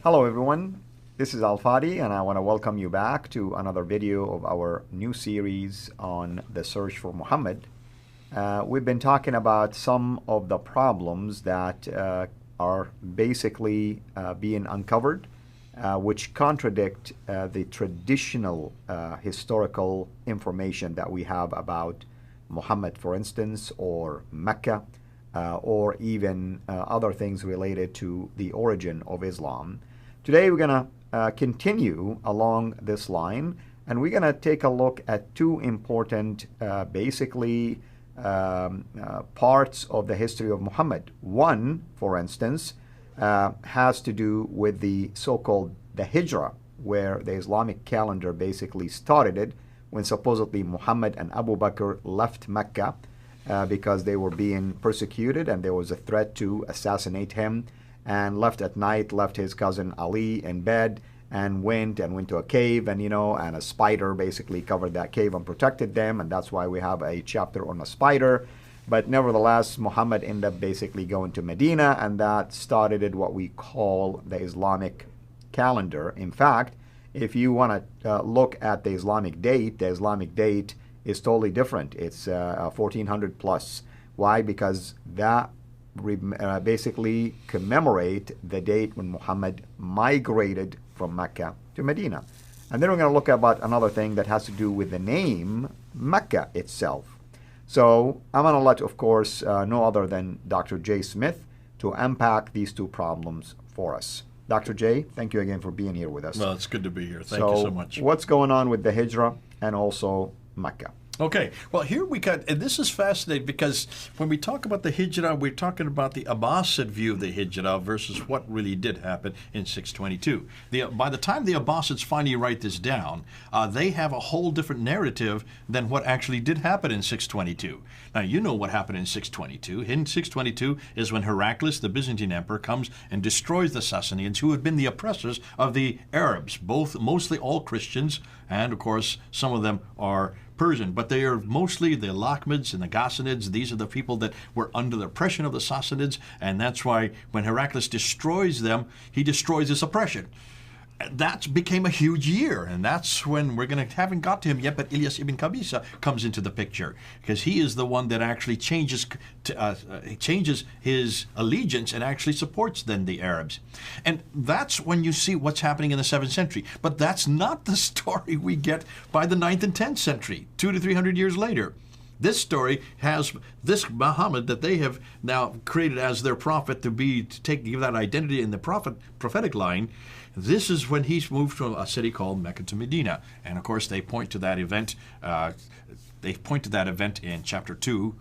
Hello everyone, this is Al-Fadi and I want to welcome you back to another video of our new series on the search for Muhammad. We've been talking about some of the problems that are basically being uncovered, which contradict the traditional historical information that we have about Muhammad, for instance, or Mecca, or even other things related to the origin of Islam. Today we're going to continue along this line, and we're going to take a look at two important parts of the history of Muhammad. One, for instance, has to do with the so-called the HIJRA, where the Islamic calendar basically started it when supposedly Muhammad and Abu Bakr left Mecca because they were being persecuted and there was a threat to assassinate him, and left at night, left his cousin Ali in bed, and went to a cave, and and a spider basically covered that cave and protected them, and that's why we have a chapter on a spider. But nevertheless, Muhammad ended up basically going to Medina, and that started what we call the Islamic calendar. In fact, if you want to look at the Islamic date is totally different. It's 1400 plus. Why? Because that basically commemorate the date when Muhammad migrated from Mecca to Medina. And then we're going to look about another thing that has to do with the name Mecca itself. So I'm going to let, of course, no other than Dr. J. Smith to unpack these two problems for us. Dr. J, thank you again for being here with us. Well, it's good to be here. Thank you so much. What's going on with the Hijra and also Mecca? Okay, well, here we got, and this is fascinating because when we talk about the Hijra, we're talking about the Abbasid view of the Hijra versus what really did happen in 622. By the time the Abbasids finally write this down, they have a whole different narrative than what actually did happen in 622. Now, you know what happened in 622. In 622 is when Heraclius, the Byzantine emperor, comes and destroys the Sassanians, who had been the oppressors of the Arabs, mostly all Christians, and of course, some of them are Persian, but they are mostly the Lakhmids and the Ghassanids. These are the people that were under the oppression of the Sassanids, and that's why when Heraclius destroys them, he destroys this oppression. That became a huge year, and that's when haven't got to him yet, but Ilyas ibn Qabisa comes into the picture, because he is the one that actually changes his allegiance and actually supports then the Arabs. And that's when you see what's happening in the 7th century. But that's not the story we get by the 9th and 10th century, 200 to 300 years later. This story has this Muhammad that they have now created as their prophet to give that identity in the prophetic line. This is when he's moved from a city called Mecca to Medina. And of course, they point to that event. In chapter 2,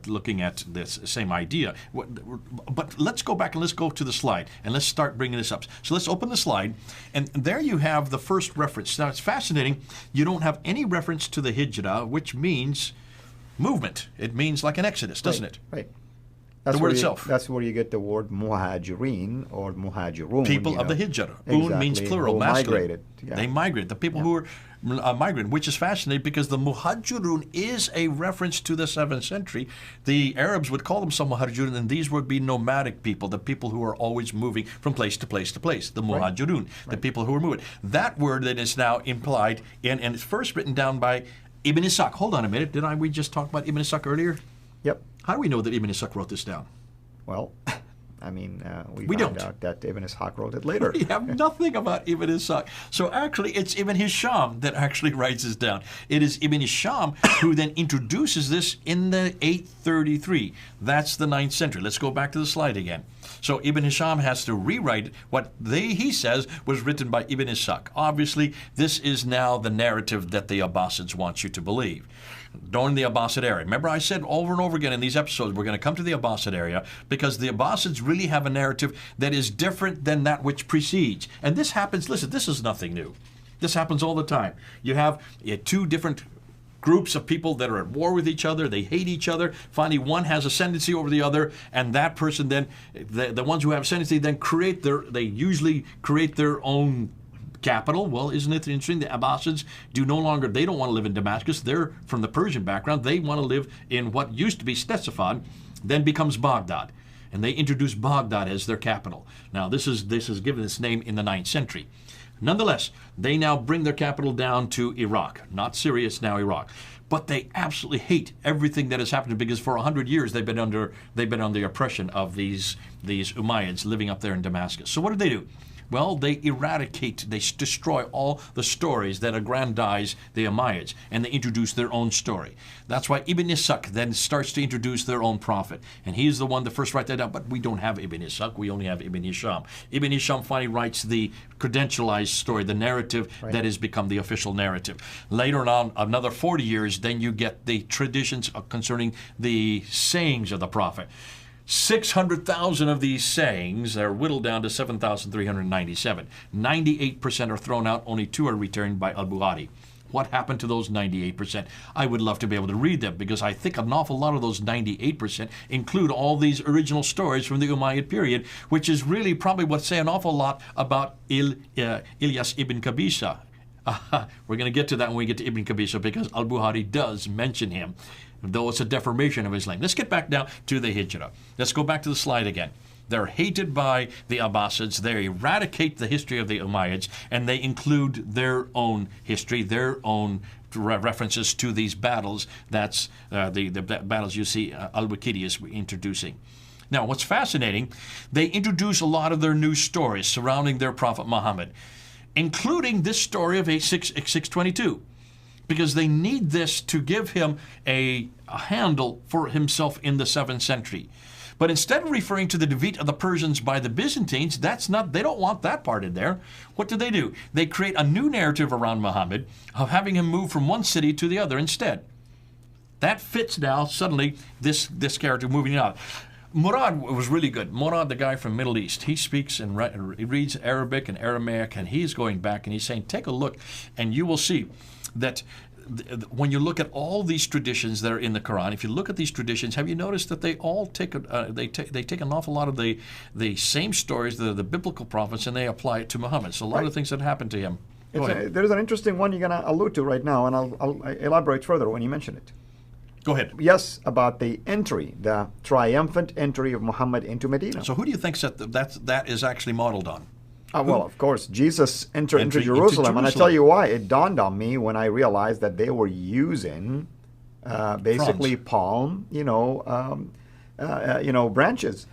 looking at this same idea. But let's go back and let's go to the slide and let's start bringing this up. So let's open the slide, and there you have the first reference. Now, it's fascinating. You don't have any reference to the Hijra, which means movement. It means like an exodus, doesn't it? Right. The word itself. That's where you get the word muhajirin or muhajirun. People of the Hijra. Exactly. Un means plural, masculine. Migrated. Yeah. They migrated. The people who were migrated, which is fascinating because the muhajirun is a reference to the 7th century. The Arabs would call them some muhajirun, and these would be nomadic people, the people who are always moving from place to place to place. The muhajirun, the people who are moving. That word then is now implied and it's first written down by Ibn Ishaq. Hold on a minute. Didn't we just talk about Ibn Ishaq earlier? Yep. How do we know that Ibn Ishaq wrote this down? Well, I mean, we found out that Ibn Ishaq wrote it later. We have nothing about Ibn Ishaq. So actually, it's Ibn Hisham that actually writes this down. It is Ibn Hisham who then introduces this in the 833. That's the 9th century. Let's go back to the slide again. So Ibn Hisham has to rewrite what he says was written by Ibn Ishaq. Obviously, this is now the narrative that the Abbasids want you to believe. During the Abbasid era. Remember, I said over and over again in these episodes, we're going to come to the Abbasid era because the Abbasids really have a narrative that is different than that which precedes. And this happens, listen, this is nothing new. This happens all the time. You have two different groups of people that are at war with each other. They hate each other. Finally, one has ascendancy over the other, and that person then, the ones who have ascendancy then they usually create their own capital. Well, isn't it interesting? The Abbasids they don't want to live in Damascus. They're from the Persian background. They want to live in what used to be Ctesiphon, then becomes Baghdad. and they introduce Baghdad as their capital. Now, this is given its name in the 9th century. Nonetheless, they now bring their capital down to Iraq. Not Syria, it's now Iraq. But they absolutely hate everything that has happened because for 100 years they've been under the oppression of these Umayyads living up there in Damascus. So what do? Well, they eradicate, they destroy all the stories that aggrandize the Umayyads, and they introduce their own story. That's why Ibn Ishaq then starts to introduce their own prophet. And he's the one that first write that down, but we don't have Ibn Ishaq, we only have Ibn Hisham. Ibn Hisham finally writes the credentialized story, the narrative that has become the official narrative. Later on, another 40 years, then you get the traditions concerning the sayings of the prophet. 600,000 of these sayings are whittled down to 7,397. 98% are thrown out, only 2 are returned by al-Bukhari. What happened to those 98%? I would love to be able to read them because I think an awful lot of those 98% include all these original stories from the Umayyad period, which is really probably what say an awful lot about Ilyas ibn Qabisa. We're going to get to that when we get to Ibn Qabisa because al-Bukhari does mention him, though it's a deformation of his name. Let's get back now to the Hijra. Let's go back to the slide again. They're hated by the Abbasids. They eradicate the history of the Umayyads, and they include their own history, their own references to these battles. That's the battles you see al-Waqidi is introducing. Now, what's fascinating, they introduce a lot of their new stories surrounding their prophet Muhammad, including this story of 622. Because they need this to give him a handle for himself in the 7th century. But instead of referring to the defeat of the Persians by the Byzantines, they don't want that part in there. What do? They create a new narrative around Muhammad of having him move from one city to the other instead. That fits now, suddenly, this character moving out. Murad was really good. Murad, the guy from Middle East, he speaks and he reads Arabic and Aramaic, and he's going back and he's saying, take a look, and you will see that when you look at all these traditions that are in the Quran, if you look at these traditions, have you noticed that they all take they take an awful lot of the same stories, the biblical prophets, and they apply it to Muhammad. So a lot of things that happened to him. There's an interesting one you're going to allude to right now, and I'll elaborate further when you mention it. Go ahead. Yes, about the entry, the triumphant entry of Muhammad into Medina. So who do you think that is actually modeled on? Well, of course, Jesus entered into Jerusalem, and I tell you why. It dawned on me when I realized that they were using basically palm, branches.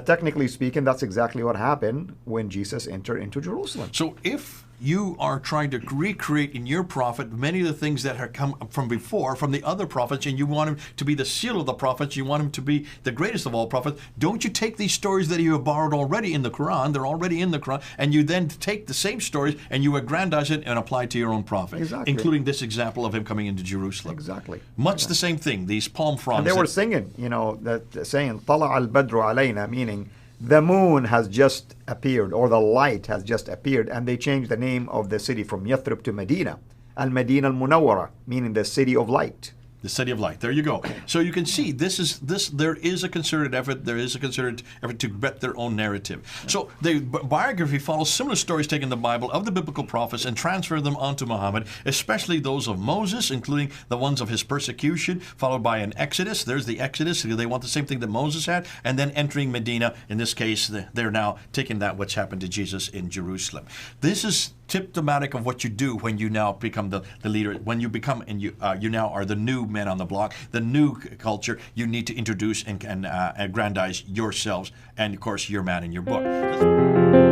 Technically speaking, that's exactly what happened when Jesus entered into Jerusalem. So if you are trying to recreate in your prophet many of the things that have come from before, from the other prophets, and you want him to be the seal of the prophets, you want him to be the greatest of all prophets, don't you take these stories that you have borrowed already in the Quran, they're already in the Quran, and you then take the same stories and you aggrandize it and apply it to your own prophet, including this example of him coming into Jerusalem. Exactly. Much the same thing, these palm fronds. And they were singing, saying, Tala al-Badru alayna, meaning the moon has just appeared, or the light has just appeared, and they changed the name of the city from Yathrib to Medina. Al-Madina al-Munawwara, meaning the city of light. The city of light. There you go. So you can see there is a concerted effort. There is a concerted effort to get their own narrative. So the biography follows similar stories taken in the Bible of the biblical prophets and transfer them onto Muhammad, especially those of Moses, including the ones of his persecution, followed by an Exodus. There's the Exodus. They want the same thing that Moses had, and then entering Medina. In this case, they're now taking that which happened to Jesus in Jerusalem. This is symptomatic of what you do when you now become the leader. When you become and you now are the new men on the block, the new culture. You need to introduce and aggrandize yourselves and, of course, your man in your book.